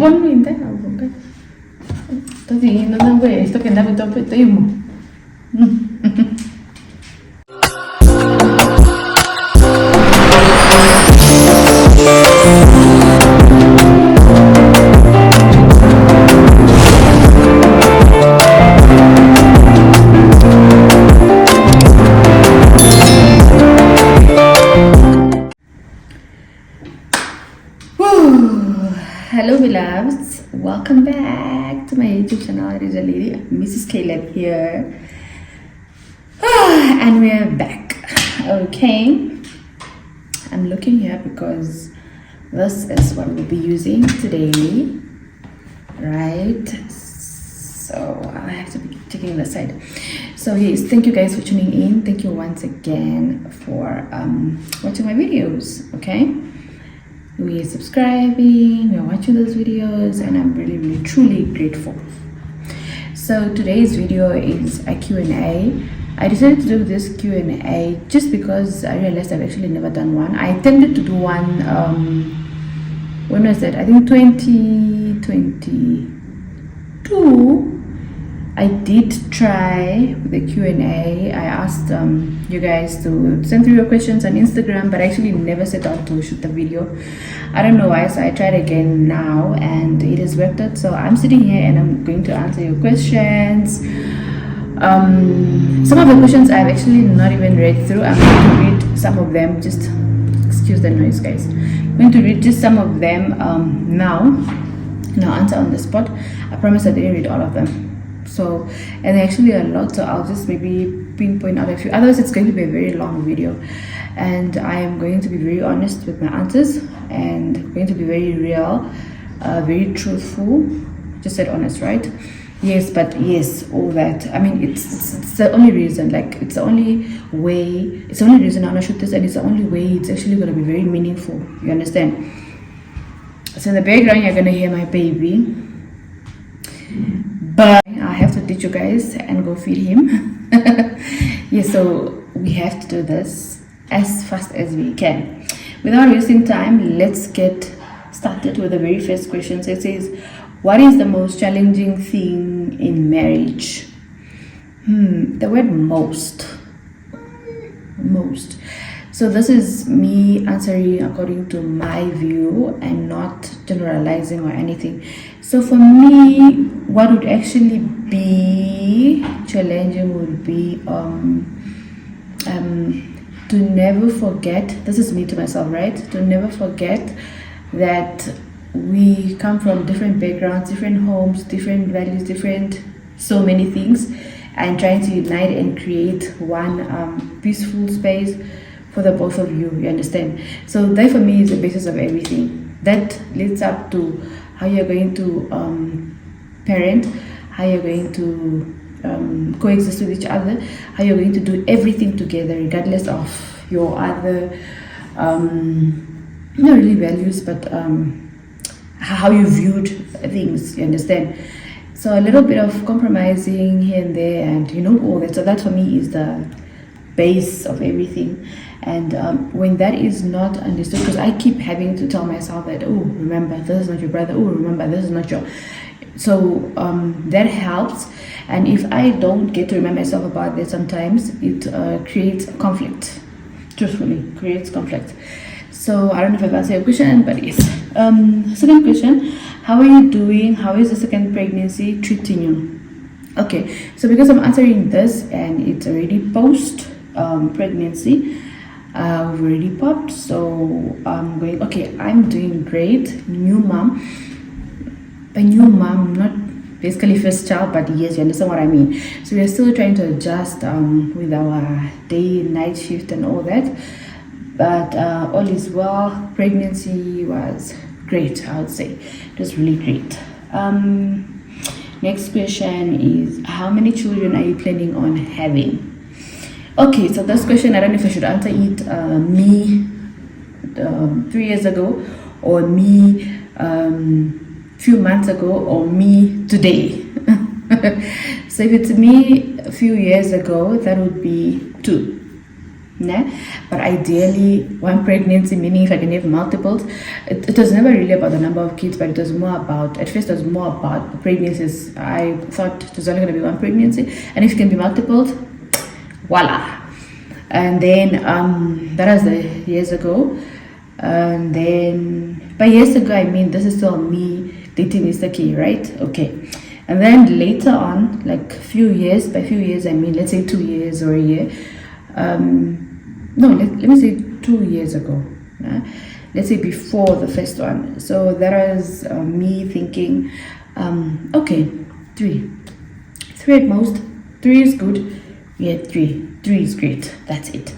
Ponlo in there. Okay. No tengo esto que andaba todo petimo. Hello beloveds, welcome back to my YouTube channel. It is a lady, Mrs Kaleb here, and we're back. Okay, I'm looking here because this is what we'll be using today, right? So I have to be taking the side. So yes, thank you guys for tuning in. Thank you once again for watching my videos. Okay, we're subscribing, we're watching those videos, and I'm really truly grateful. So today's video is a Q&A. I decided to do this Q&A just because I realized I've actually never done one. I attempted to do one when was that? I think 2022. I did try with the Q&A. I asked you guys to send through your questions on Instagram, but I actually never set out to shoot the video. I don't know why, so I tried again now and it has worked out. So I'm sitting here and I'm going to answer your questions. Some of the questions I've actually not even read through. I'm going to read some of them, just excuse the noise guys. I'm going to read just some of them now and I'll answer on the spot. I promise I didn't read all of them. So, and actually a lot, so I'll just maybe pinpoint out a few. Otherwise it's going to be a very long video, and I am going to be very honest with my answers and going to be very real, very truthful. Just said honest, right? Yes, but yes, all that. I mean, it's the only reason, like it's the only way, it's the only reason I'm gonna shoot this, and it's the only way it's actually gonna be very meaningful. You understand? So in the background you're gonna hear my baby, but I have to teach you guys and go feed him. Yeah, so we have to do this as fast as we can. Without wasting time, let's get started with the very first question. So it says, what is the most challenging thing in marriage? The word most. So this is me answering according to my view and not generalizing or anything. So for me, what would actually be challenging would be to never forget, this is me to myself, right? To never forget that we come from different backgrounds, different homes, different values, different so many things, and trying to unite and create one peaceful space for the both of you. You understand? So that for me is the basis of everything. That leads up to how you're going to parent, how you're going to coexist with each other, how you're going to do everything together regardless of your other not really values, but how you viewed things. You understand? So a little bit of compromising here and there, and you know, all that. So that for me is the base of everything. And when that is not understood, because I keep having to tell myself that, oh, remember, this is not your brother, oh, remember, this is not your, so that helps. And if I don't get to remind myself about that, sometimes it creates conflict. Truthfully creates conflict. So I don't know if I've answered your question, but yes. Second question, how are you doing? How is the second pregnancy treating you? Okay, so because I'm answering this and it's already post pregnancy, we've already popped, so I'm going, okay, I'm doing great. New mom, not basically first child, but yes, you understand what I mean. So we're still trying to adjust with our day night shift and all that, but all is well. Pregnancy was great, I would say. It was really great. Next question is, how many children are you planning on having? Okay, so this question, I don't know if I should answer it me 3 years ago, or me few months ago, or me today. So if it's me a few years ago, that would be 2. Nah? But ideally, one pregnancy, meaning if I can have multiples. It was never really about the number of kids, but it was more about, at first it was more about the pregnancies. I thought it was only going to be one pregnancy, and if it can be multiples, voila. And then that was the years ago. And then by years ago, I mean this is still me dating Mr. K, right? Okay. And then later on, like few years, by few years I mean let's say 2 years or a year. No, let me say 2 years ago. Let's say before the first one. So that was me thinking, okay, three at most. 3 is good. Yeah, 3 is great. That's it.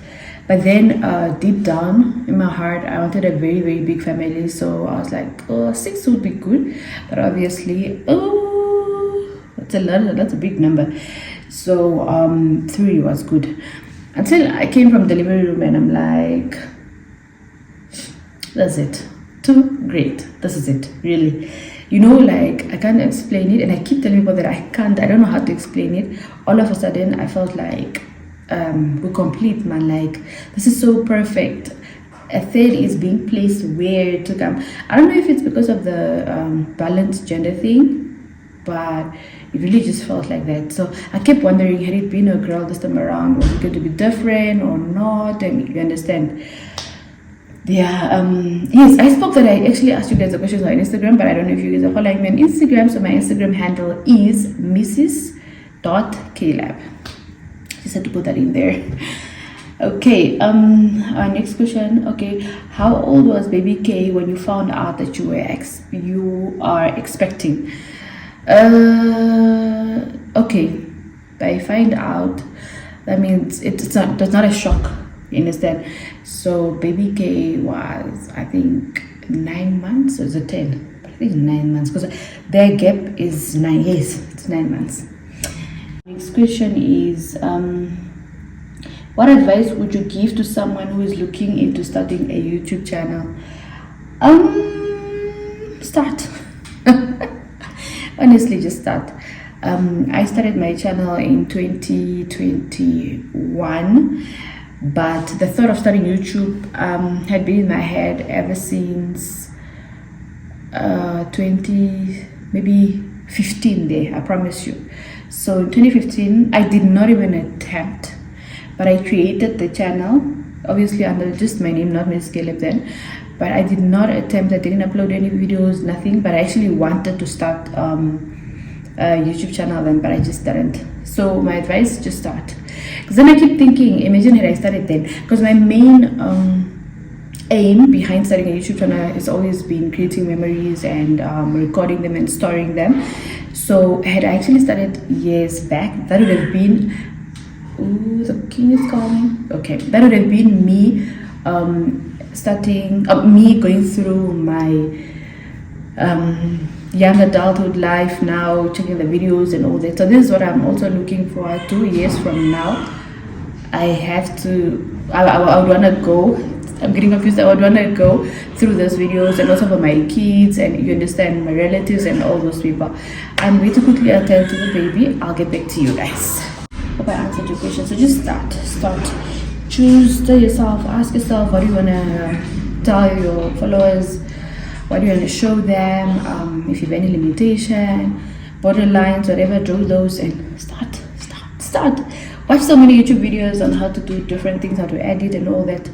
But then deep down in my heart, I wanted a very, very big family. So I was like, oh, 6 would be good. But obviously, that's a big number. So 3 was good. Until I came from delivery room and I'm like, that's it. 2, great. This is it, really. You know, like I can't explain it, and I keep telling people that I don't know how to explain it. All of a sudden, I felt like we're complete, man. Like this is so perfect. A 3rd is being placed where to come. I don't know if it's because of the balanced gender thing, but it really just felt like that. So I kept wondering, had it been a girl this time around, was it going to be different or not? And you understand. Yeah, yes, I spoke that I actually asked you guys a question on Instagram, but I don't know if you guys are following me on Instagram. So my Instagram handle is Mrs.Kaleb. Just had to put that in there. Okay, our next question. Okay, how old was baby K when you found out that you are expecting? Okay, I find out, that means it's not a shock, you understand? So baby K was, I think, 9 months, or is it 10? But I think 9 months, because their gap is 9 years. It's 9 months. Next question is, what advice would you give to someone who is looking into starting a YouTube channel? Start. Honestly, just start. I started my channel in 2021, but the thought of starting YouTube had been in my head ever since 2015 there, I promise you. So in 2015, I did not even attempt, but I created the channel, obviously under just my name, not Mrs Kaleb then. But I did not attempt, I didn't upload any videos, nothing. But I actually wanted to start a YouTube channel then, but I just didn't. So my advice, just start. Because then I keep thinking, imagine had I started then. Because my main aim behind starting a YouTube channel has always been creating memories and recording them and storing them. So had I actually started years back, that would have been, ooh, the king is calling. Okay, that would have been me me going through my young adulthood life now, checking the videos and all that. So this is what I'm also looking for 2 years from now. I would want to go, I'm getting confused, I would want to go through those videos, and also for my kids, and you understand, my relatives and all those people. I'm going to quickly attend to the baby. I'll get back to you guys. Hope I answered your question. So just start. Choose, tell yourself, ask yourself, what do you want to tell your followers, what do you want to show them, if you have any limitation, borderlines, whatever, draw those and start. Watch so many YouTube videos on how to do different things, how to edit and all that.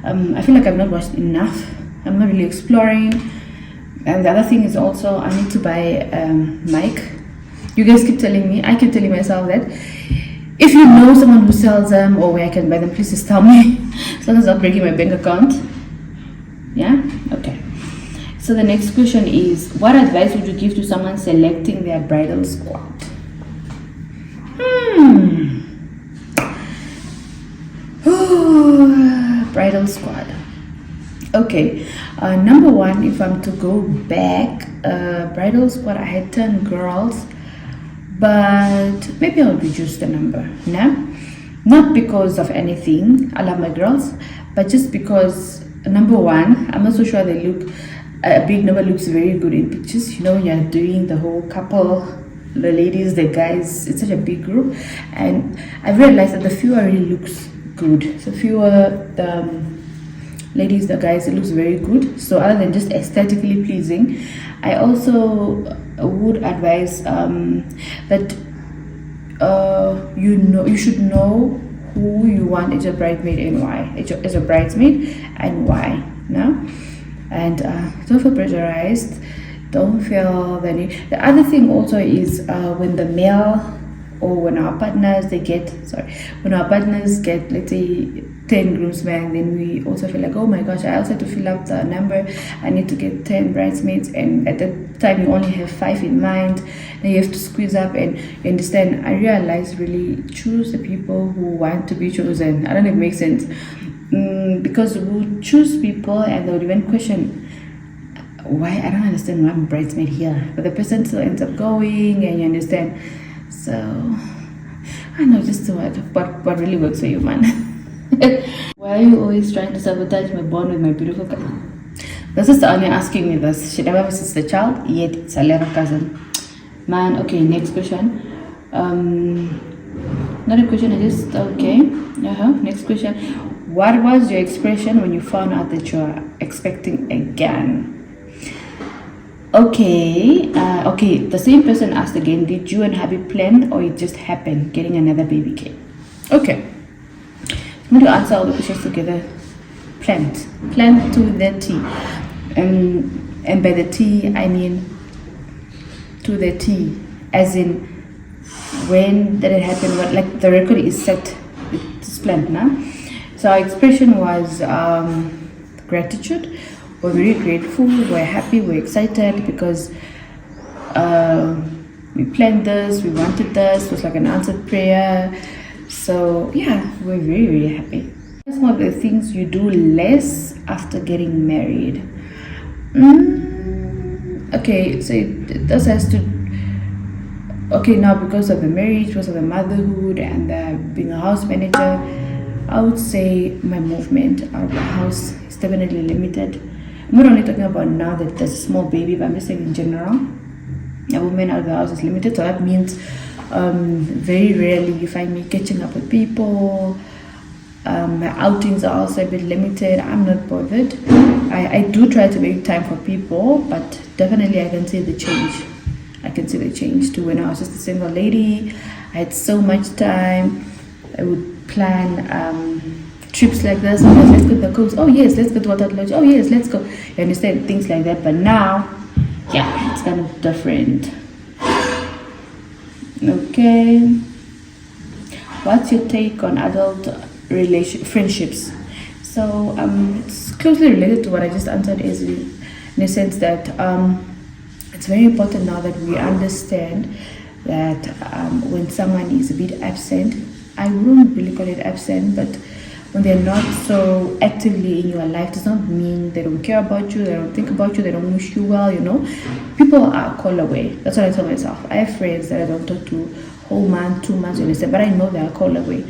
I feel like I've not watched enough. I'm not really exploring. And the other thing is also, I need to buy mic. You guys keep telling me, I keep telling myself that if you know someone who sells them or where I can buy them, please just tell me. As long as I'm breaking my bank account. Yeah? Okay. So the next question is, what advice would you give to someone selecting their bridal squad? Bridal squad. Okay. Number one, if I'm to go back, bridal squad, I had 10 girls. But maybe I'll reduce the number, nah? Not because of anything, I love my girls, but just because, number one, I'm not so sure they look, a big number looks very good in pictures. You know, you're doing the whole couple, the ladies, the guys, it's such a big group. And I realized that the fewer really looks good. So fewer the ladies, the guys, it looks very good. So other than just aesthetically pleasing, I also would advise that you should know who you want as your bridesmaid and why, as your bridesmaid and why. No, and don't feel pressurized. Don't feel the need. The other thing also is when the male or when our partners when our partners get, let's say, 10 groomsmen, then we also feel like, oh my gosh, I also have to fill up the number, I need to get 10 bridesmaids, and at that time you only have 5 in mind, then you have to squeeze up. And you understand, I realize, really choose the people who want to be chosen. I don't know if it makes sense, because we'll choose people and they'll even question, why, I don't understand why I'm a bridesmaid here, but the person still ends up going, and you understand. So I know, just do what really works for you, man. Why are you always trying to sabotage my bond with my beautiful cousin? This is only asking me this. She never visits the child, yet it's a little cousin. Man, okay, next question. Not a question, I just, okay. Next question. What was your expression when you found out that you are expecting again? Okay, the same person asked again, did you and hubby plan, or it just happened, getting another baby kid? Okay, I'm going to answer all the questions together. Planned to the T. And by the T, I mean to the T, as in, when did it happen? What, like, the record is set, it's planned now. So our expression was gratitude. We're very grateful, we're happy, we're excited, because we planned this, we wanted this, it was like an answered prayer. So yeah, we're very, very happy. Some of the things you do less after getting married. Okay, so this has to, okay, now because of the marriage, because of the motherhood and being a house manager, I would say my movement out of the house is definitely limited. I'm not only talking about now that there's a small baby, but I'm just saying in general, a woman out of the house is limited. So that means very rarely you find me catching up with people. My outings are also a bit limited. I'm not bothered. I do try to make time for people, but definitely I can see the change. I can see the change to when I was just a single lady. I had so much time. I would plan trips like this. Oh yes, let's go to the coast. Oh yes, let's go to Water Lodge. Oh yes, let's go. You understand, things like that. But now, yeah, it's kind of different. Okay, what's your take on adult friendships? So it's closely related to what I just answered, is in the sense that it's very important now that we understand that when someone is a bit absent, I wouldn't really call it absent, but when they're not so actively in your life, does not mean they don't care about you, they don't think about you, they don't wish you well, you know. People are a call away. That's what I tell myself. I have friends that I don't talk to whole month, 2 months, but I know they're a call away.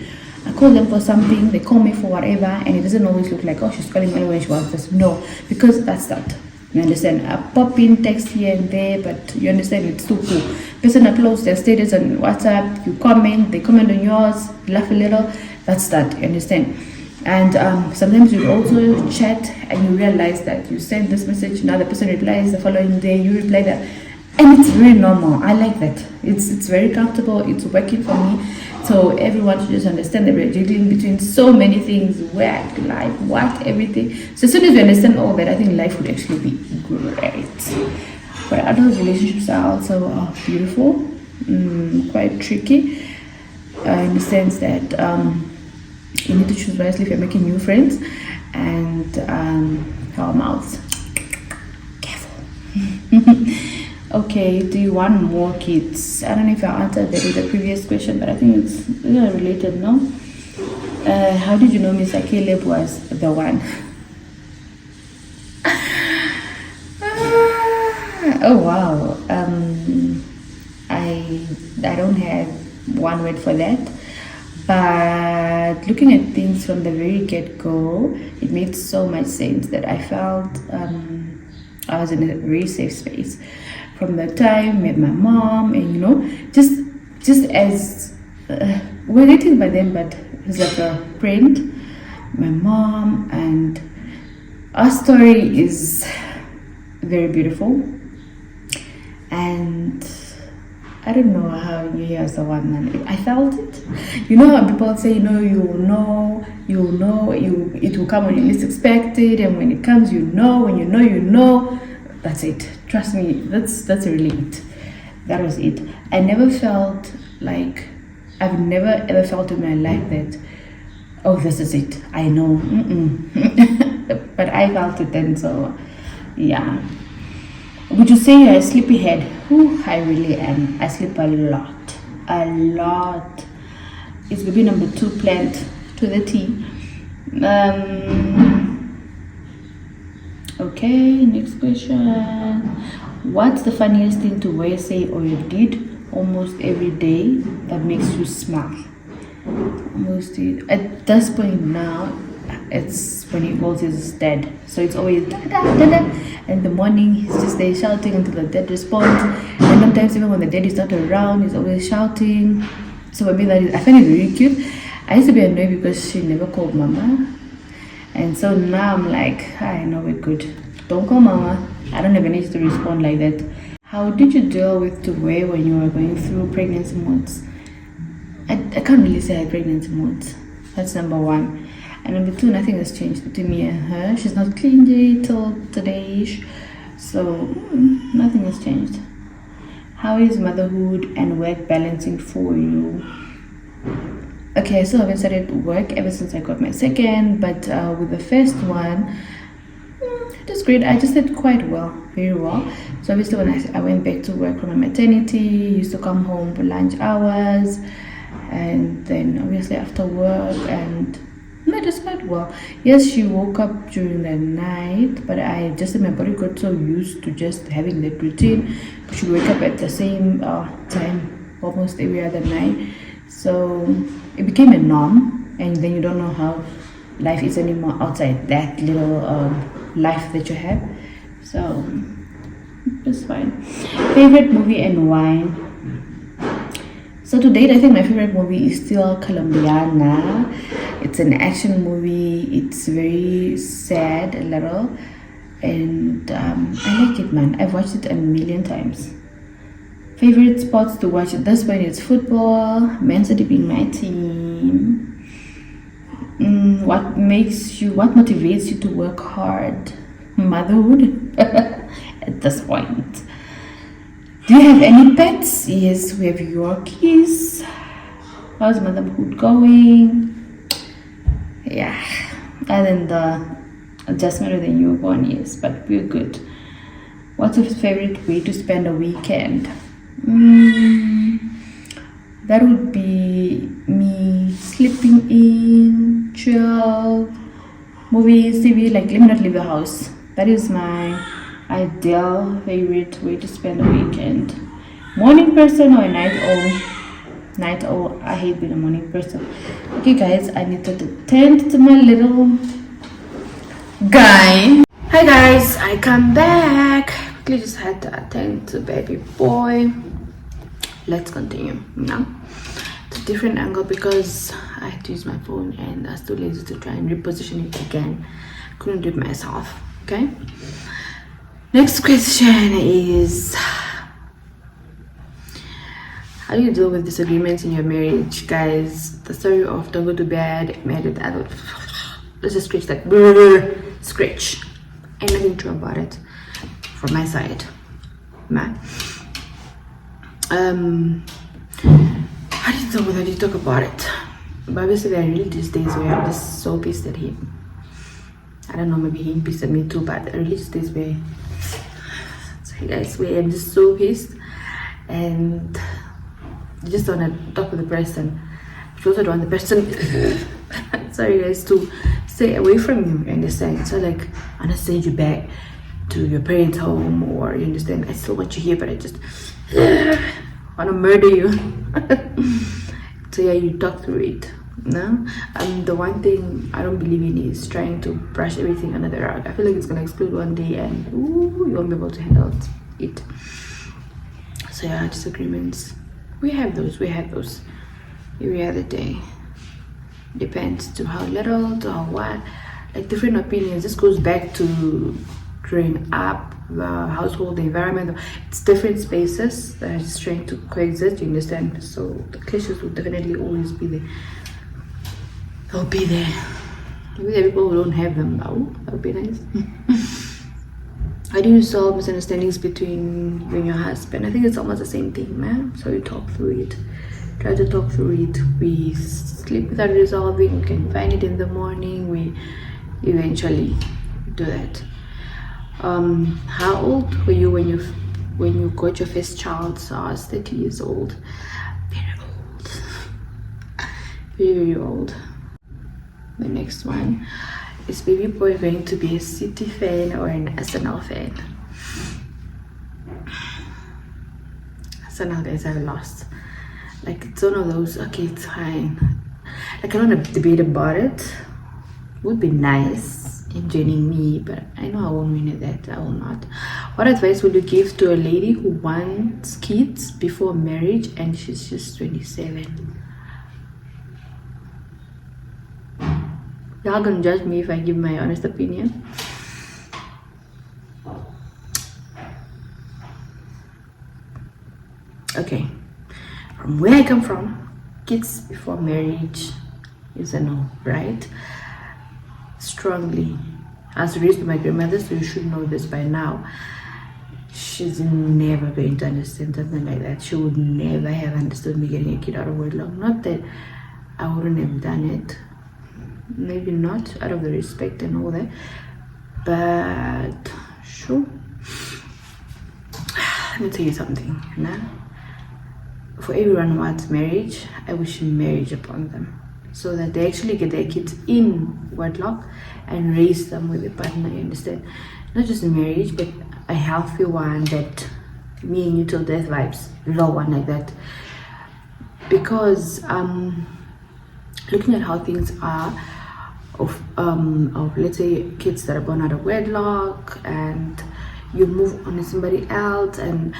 I call them for something, they call me for whatever, and it doesn't always look like, oh, she's calling me when she wants this. No, because that's that. You understand? I pop in text here and there, but you understand, it's too cool. Person uploads their status on WhatsApp, you comment, they comment on yours, laugh a little. That's that. You understand? And sometimes you also chat and you realize that you send this message, now the person replies the following day, you reply that, and it's very normal. I like that. It's very comfortable. It's working for me. So everyone should just understand that we're juggling between so many things, work, life, what, everything. So as soon as we understand all that, I think life would actually be great. But adult relationships are also beautiful, quite tricky, in the sense that you need to choose wisely if you're making new friends. And our mouths, careful. Okay, do you want more kids? I don't know if I answered that with the previous question, but I think it's related, no? How did you know Mrs Kaleb was the one? Oh wow. I don't have one word for that, but looking at things from the very get-go, it made so much sense that I felt I was in a very safe space from the time I met my mom. And you know, just as we're dating by then, but he's like a friend, my mom, and our story is very beautiful. And I don't know how you hear as a one man. I felt it. You know how people say, you know, it will come when you least expect it, and when it comes, when you know. That's it. Trust me, that's really it. That was it. I never felt like, I've never ever felt in my life that, oh, this is it. I know. But I felt it then, so yeah. Would you say you're a sleepyhead? Ooh, I really am. I sleep a lot. It's baby number 2 planned to the T. Okay, next question. What's the funniest thing to wear, say, or you did almost every day that makes you smile? At this point now, it's when he calls his dad, so it's always da da da da. In the morning he's just there shouting until the dad responds, and sometimes even when the dad is not around he's always shouting. So I find it very cute. I used to be annoyed because she never called mama, and so now I'm like, I know we're good, don't call mama. I don't even need to respond like that. How did you deal with to wear when you were going through pregnancy modes? I can't really say I had pregnancy modes. That's number 1. And number 2, nothing has changed between me and her. She's not cleaned till today-ish, so nothing has changed. How is motherhood and work balancing for you? Okay, so I haven't started work ever since I got my second, but with the first one, it was great. I just did quite well, very well. So obviously when I went back to work from my maternity, used to come home for lunch hours, and then obviously after work, and no, just quite well. Yes, she woke up during the night, but my body got so used to just having that routine. She would wake up at the same time almost every other night. So it became a norm, and then you don't know how life is anymore outside that little life that you have. So it's fine. Favorite movie and why? So to date, I think my favorite movie is still Colombiana. It's an action movie. It's very sad a little, and I like it, man. I've watched it a million times. Favorite sports to watch at this point is football. Man City being my team. What motivates you to work hard? Motherhood at this point. Do you have any pets? Yes, we have Yorkies. How's motherhood going? Yeah, other than the adjustment of the newborn, yes, but we're good. What's your favorite way to spend a weekend? That would be me sleeping in, chill, movies, TV, like let me not leave the house. That is my ideal favorite way to spend a weekend. Morning person or a night owl? Night owl. I hate being a morning person. Okay guys, I need to attend to my little guy. Hi guys, I come back. Quickly just had to attend to baby boy. Let's continue now. It's a different angle because I had to use my phone and I was too lazy to try and reposition it again. Couldn't do it myself. Okay, next question is, how do you deal with disagreements in your marriage? Guys, the story of don't go to bed, married adult, let's just scratch that, scratch. Ain't nothing true about it from my side, man. How do you deal with it? How do you talk about it? But obviously there are really these days where I'm just so pissed at him. I don't know, maybe he pissed at me too, but there are really these days where, sorry guys, where I'm just so pissed and I just want to talk to the person. But also don't want the person sorry guys, to stay away from you, you understand? So like, I want to send you back to your parents' home, or you understand, I still want you here, but I just want to murder you. So yeah, you talk through it. No, the one thing I don't believe in is trying to brush everything under the rug. I feel like it's gonna explode one day and ooh, you won't be able to handle it. So yeah, disagreements, we have those every other day. depends to how little, to how what, like different opinions. This goes back to growing up, the household, the environment. It's different spaces that are just trying to coexist, you understand? So the clashes will definitely always be there. They'll be there. Maybe there are people who don't have them now. That would be nice. How do you solve misunderstandings between you and your husband? I think it's almost the same thing, man. So you talk through it. Try to talk through it. We sleep without resolving. We can find it in the morning. We eventually do that. How old were you when you got your first child? So I was 30 years old. Very old. Very, very old. The next one. Is baby boy going to be a City fan or an Arsenal fan? Arsenal guys are lost. Like, it's one of those, okay, it's fine. Like, I don't want to debate about it. Would be nice in joining me, but I know I won't win at that. I will not. What advice would you give to a lady who wants kids before marriage and she's just 27? Y'all gonna judge me if I give my honest opinion. Okay, from where I come from, kids before marriage is a no, right? Strongly. I was raised by my grandmother, so you should know this by now. She's never going to understand something like that. She would never have understood me getting a kid out of wedlock. Not that I wouldn't have done it. Maybe not, out of the respect and all that, but sure. Let me tell you something, nah? For everyone who wants marriage, I wish marriage upon them, so that they actually get their kids in wedlock and raise them with a partner, you understand? Not just a marriage, but a healthy one, that me and you till death vibes, low one like that. Because looking at how things are, of let's say kids that are born out of wedlock and you move on to somebody else, and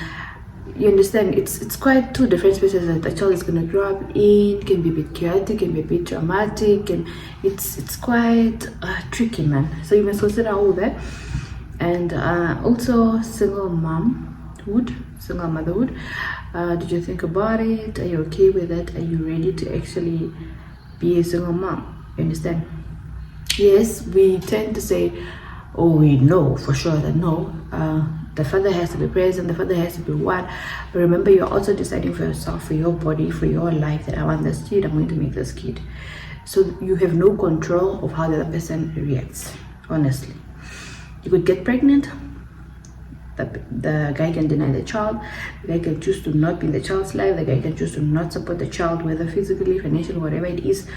you understand it's quite two different spaces that the child is going to grow up in. Can be a bit chaotic, can be a bit dramatic, and it's quite tricky, man. So you must consider all that. And also single motherhood. Did you think about it? Are you okay with it? Are you ready to actually be a single mom? You understand? Yes, we tend to say, oh, we know for sure that no, the father has to be present, the father has to be one. But remember, you're also deciding for yourself, for your body, for your life, that I want this kid, I'm going to make this kid. So you have no control of how the other person reacts, honestly. You could get pregnant, the guy can deny the child, the guy can choose to not be in the child's life, the guy can choose to not support the child, whether physically, financially, whatever it is.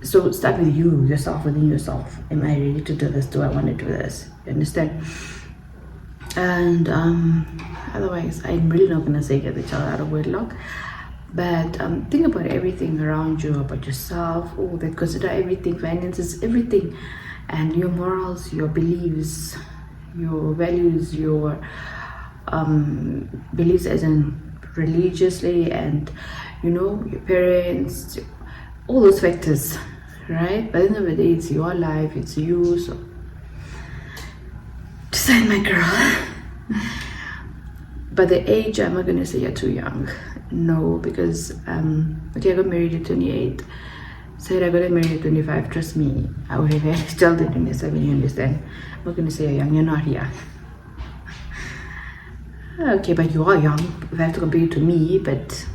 So start with you, yourself, within yourself. Am I ready to do this? Do I want to do this? You understand? And otherwise, I'm really not going to say get the child out of wedlock. But think about everything around you, about yourself, all that. Consider everything, finances, everything. And your morals, your beliefs, your values, your beliefs as in religiously, and you know, your parents, all those factors, right? By the end of the day, it's your life, it's you. So decide, my girl. But the age, I'm not gonna say you're too young. No, because okay, I got married at 28. Said I got married at 25. Trust me, I would have had a child at 27. You understand? I'm not gonna say you're young. You're not young. Okay, but you are young. If I have to compare you to me, but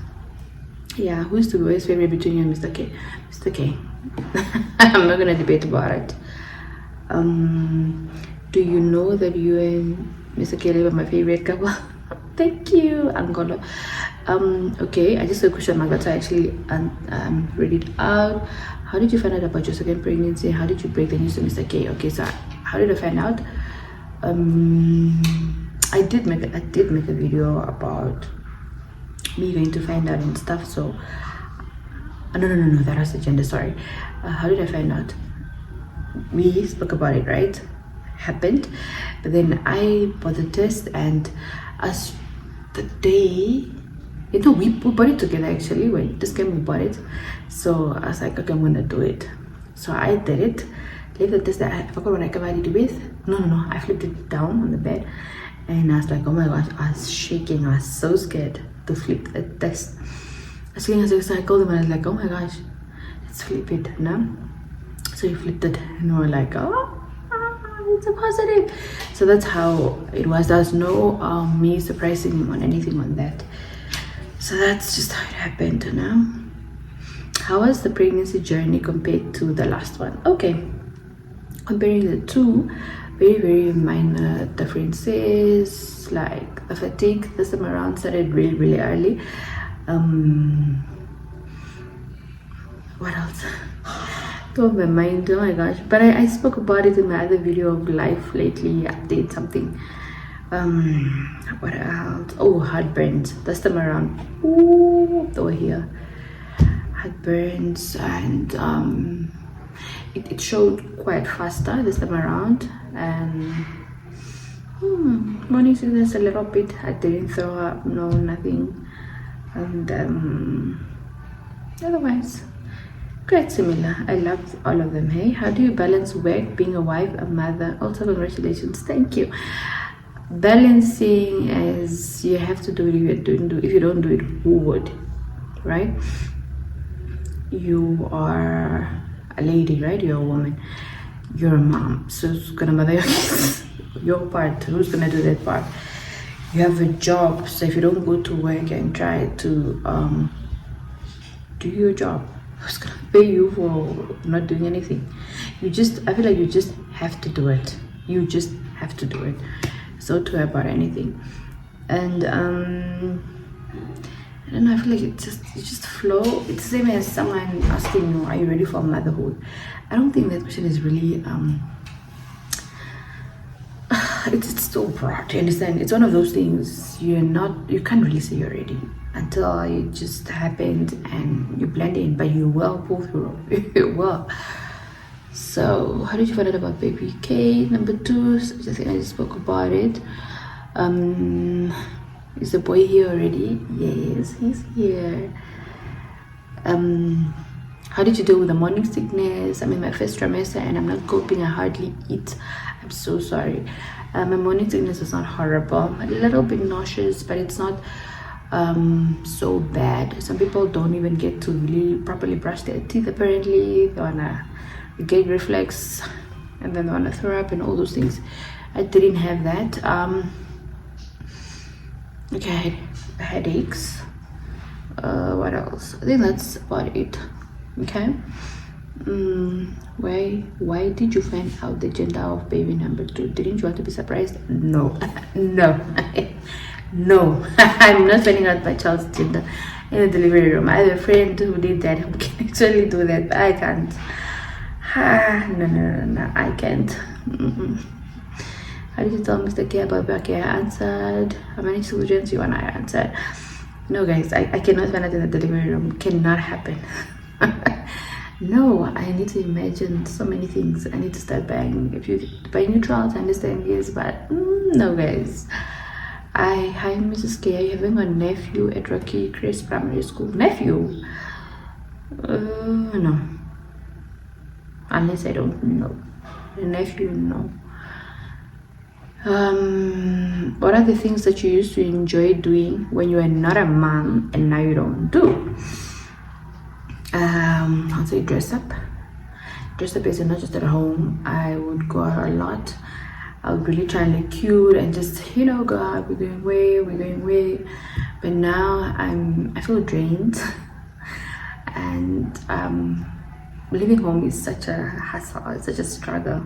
yeah, who's the worst favorite between you and Mr. K? Mr. K. I'm not gonna debate about it. Do you know that you and Mr. Kaleb are my favorite couple? Thank you, Angola. Okay, I just got a question mark. That's why I actually read it out. How did you find out about your second pregnancy? How did you break the news to Mr. K? Okay, so how did I find out? I did make a video about me going to find out and stuff. So no, that was the gender. Sorry. How did I find out? We spoke about it, right? Happened, but then I bought the test, and as the day we bought it together actually. When this came, we bought it. So I was like, okay, I'm gonna do it. So I did it. Left the test that I forgot what I covered it with. No, I flipped it down on the bed, and I was like, oh my gosh, I was shaking. I was so scared to flip the test. I was feeling so I called them and I was like, oh my gosh, let's flip it now. So we flipped it and we were like, oh, it's a positive. So that's how it was. There's no me surprising him on anything on that. So that's just how it happened now. How was the pregnancy journey compared to the last one? Okay, comparing the two, very minor differences. Like the fatigue this time around started really early. What else? Top of my mind, oh my gosh. But I spoke about it in my other video of life lately, update something. What else? Oh, heartburns this time around. Ooh, over here, heartburns, and it showed quite faster this time around. And morning sickness a little bit. I didn't throw up, no, nothing. And otherwise quite similar. I love all of them. Hey, how do you balance work, being a wife, a mother? Also, congratulations. Thank you. Balancing is, you have to do it. If you don't do it, who would? Right? You are a lady, right? You're a woman. You're a mom. So who's gonna mother your kids? Your part. Who's gonna do that part? You have a job. So if you don't go to work and try to do your job, who's gonna pay you for not doing anything? I feel like you just have to do it. You just have to do it. So to about anything. And I don't know, I feel like it just flow. It's the same as someone asking you, are you ready for motherhood? I don't think that question is really it's so broad, you understand? It's one of those things you can't really say you're ready until it just happened and you blend in, but you will pull through. You will. So how did you find out about baby K? Number 2, I think I just spoke about it. Is the boy here already? Yes, he's here. How did you deal with the morning sickness? I'm in my first trimester and I'm not coping. I hardly eat. I'm so sorry. My morning sickness is not horrible. A little bit nauseous, but it's not so bad. Some people don't even get to really properly brush their teeth. Apparently they wanna get reflex and then they wanna throw up and all those things. I didn't have that. Okay, I had headaches. What else? I think that's about it. Okay. Why did you find out the gender of baby number 2? Didn't you want to be surprised? No. No. No. I'm not finding out my child's gender in the delivery room. I have a friend who did that, who can actually do that, but I can't. No, I can't. How did you tell Mr. K about Becky? I answered. How many children you want? I answered. No guys, I cannot find out in the delivery room. Cannot happen. No, I need to imagine so many things. I need to start buying. If you buy new trials, I understand, yes, but no guys. Hi Mrs. K, are you having a nephew at Rocky Crest Primary School? Nephew? No. Unless I don't know. A nephew, no. What are the things that you used to enjoy doing when you were not a mom and now you don't do? I'll say dress up. Dress up is not just at home. I would go out a lot. I would really try and look cute and just, go out. We're going away. But now I feel drained, and living home is such a hassle. It's such a struggle.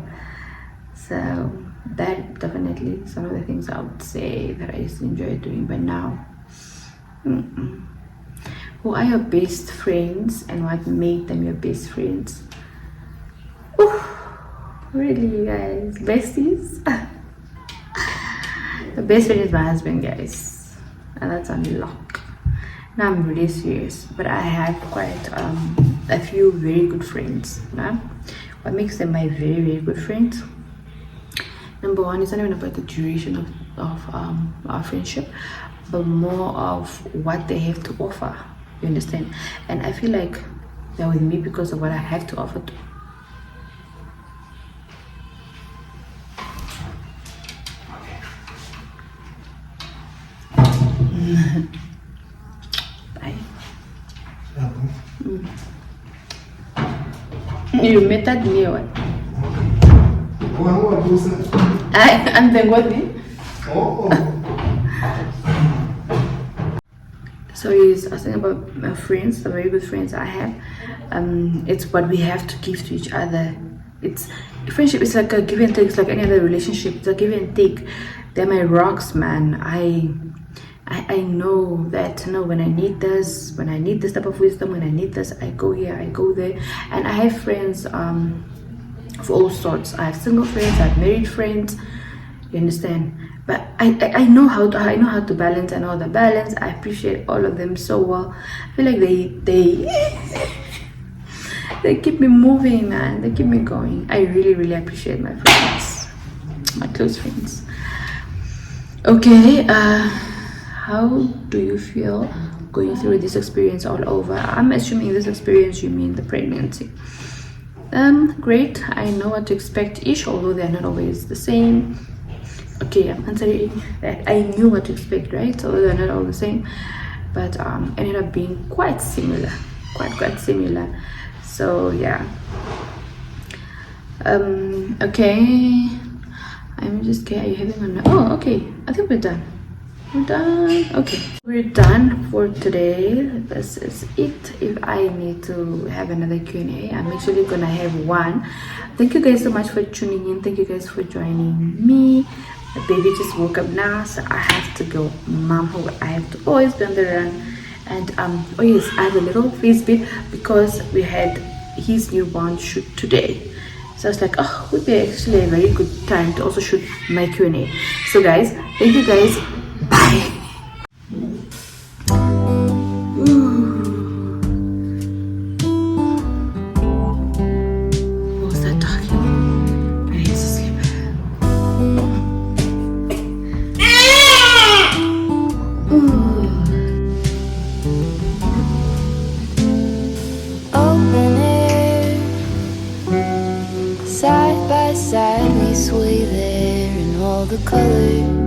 So that definitely is one of the things I would say that I used to enjoy doing. But now, Who are your best friends and what made them your best friends? Ooh, really, guys? Besties? The best friend is my husband, guys, and that's on lock. Now I'm really serious, but I have quite a few very good friends. What makes them my very good friends? Number one, it's not even about the duration of of our friendship, but more of what they have to offer. You understand? And I feel like they're with me because of what I have to offer to. Bye. You met at me or what? I'm the good. Oh. So he's asking about my friends, the very good friends I have. It's what we have to give to each other. It's friendship. It's like a give and take. It's like any other relationship. It's a give and take. They're my rocks, man. I know that, when I need this, type of wisdom, when I need this, I go here, I go there. And I have friends of all sorts. I have single friends, I have married friends. You understand? But I know how to balance. I know the balance. I appreciate all of them so well. I feel like they they keep me moving, man. They keep me going. I really appreciate my friends, my close friends. Okay, how do you feel going through this experience all over? I'm assuming this experience you mean the pregnancy. Great. I know what to expect ish, although they're not always the same. Okay, I'm answering that I knew what to expect, right? Although they're not all the same, but ended up being quite similar, quite similar. So yeah. Okay. I'm just scared. Are you having oh, okay. I think we're done. Okay, we're done for today. This is it. If I need to have another Q&A, I'm actually gonna have one. Thank you guys so much for tuning in. Thank you guys for joining me. The baby just woke up now, so I have to go momhood. I have to always be on the run. And oh yes, I have a little face bit because we had his newborn shoot today. So I was like, oh, would be actually a very good time to also shoot my Q&A. So guys, thank you guys. Bye. What was that talking? I need to sleep. Open air, side by side we sway there in all the colors.